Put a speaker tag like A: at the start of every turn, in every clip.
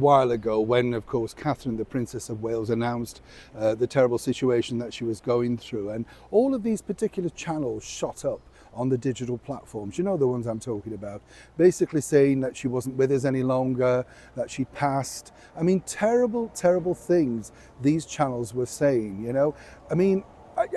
A: while ago when, of course, Catherine, the Princess of Wales, announced the terrible situation that she was going through. And all of these particular channels shot up on the digital platforms, you know, the ones I'm talking about, basically saying that she wasn't with us any longer, that she passed. I mean, terrible, terrible things these channels were saying, you know. I mean,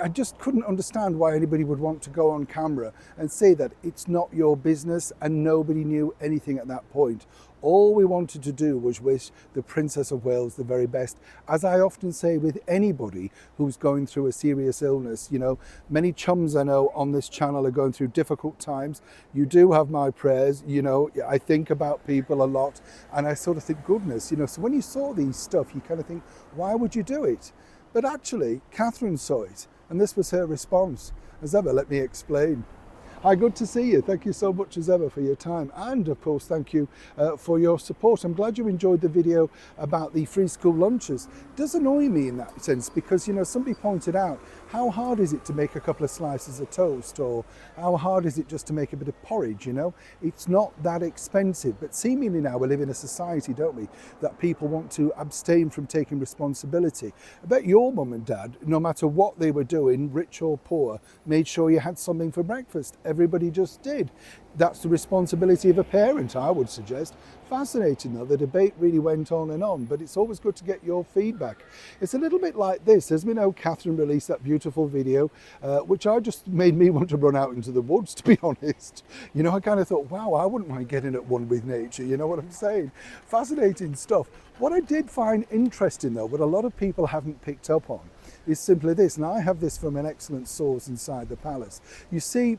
A: I just couldn't understand why anybody would want to go on camera and say that it's not your business, and nobody knew anything at that point. All we wanted to do was wish the Princess of Wales the very best. As I often say with anybody who's going through a serious illness, you know, many chums I know on this channel are going through difficult times. You do have my prayers, you know, I think about people a lot, and I sort of think, goodness, you know, so when you saw these stuff, you kind of think, why would you do it? But actually, Catherine saw it, and this was her response. As ever, let me explain. Hi, good to see you. Thank you so much as ever for your time. And of course, thank you for your support. I'm glad you enjoyed the video about the free school lunches. It does annoy me in that sense because, you know, somebody pointed out, how hard is it to make a couple of slices of toast, or how hard is it just to make a bit of porridge, you know? It's not that expensive, but seemingly now we live in a society, don't we, that people want to abstain from taking responsibility. I bet your mum and dad, no matter what they were doing, rich or poor, made sure you had something for breakfast. Everybody just did. That's the responsibility of a parent, I would suggest. Fascinating though, the debate really went on and on, but it's always good to get your feedback. It's a little bit like this. As we know, Catherine released that beautiful video, which I just made me want to run out into the woods, to be honest. You know, I kind of thought, wow, I wouldn't mind getting at one with nature, you know what I'm saying? Fascinating stuff. What I did find interesting though, what a lot of people haven't picked up on, is simply this, and I have this from an excellent source inside the palace. You see,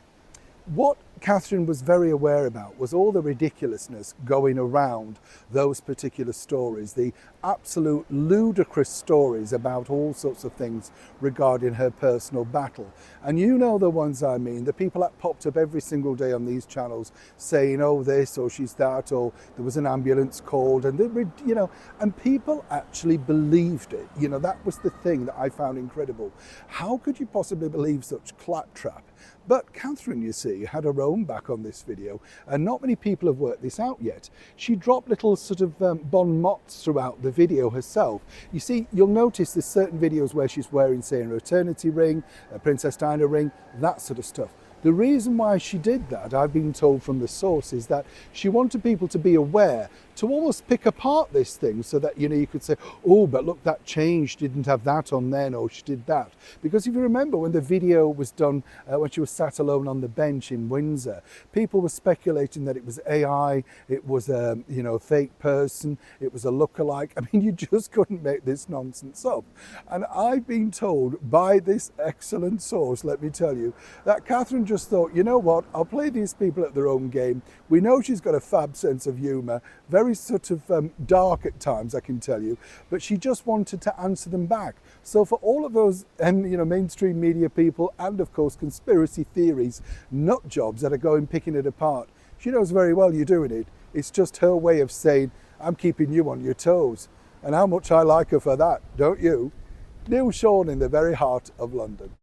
A: what Catherine was very aware about was all the ridiculousness going around those particular stories, the absolute ludicrous stories about all sorts of things regarding her personal battle. And you know the ones I mean, the people that popped up every single day on these channels saying, oh, this, or she's that, or there was an ambulance called, and you know, and people actually believed it. You know, that was the thing that I found incredible. How could you possibly believe such claptrap? But Catherine, you see, had her own back on this video, and not many people have worked this out yet. She dropped little sort of bon mots throughout the video herself. You see, you'll notice there's certain videos where she's wearing, say, an eternity ring, a Princess Diana ring, that sort of stuff. The reason why she did that, I've been told from the source, is that she wanted people to be aware, to almost pick apart this thing so that, you know, you could say, oh, but look, that changed, didn't have that on then, or she did that. Because if you remember when the video was done, when she was sat alone on the bench in Windsor, people were speculating that it was AI, it was a, you know, fake person, it was a lookalike. I mean, you just couldn't make this nonsense up. And I've been told by this excellent source, let me tell you, that Catherine just thought, you know what, I'll play these people at their own game. We know she's got a fab sense of humour, very sort of dark at times, I can tell you, but she just wanted to answer them back. So for all of those you know, mainstream media people, and of course conspiracy theories, nut jobs that are going picking it apart, she knows very well you're doing it. It's just her way of saying, I'm keeping you on your toes. And how much I like her for that, don't you? Neil Sean in the very heart of London.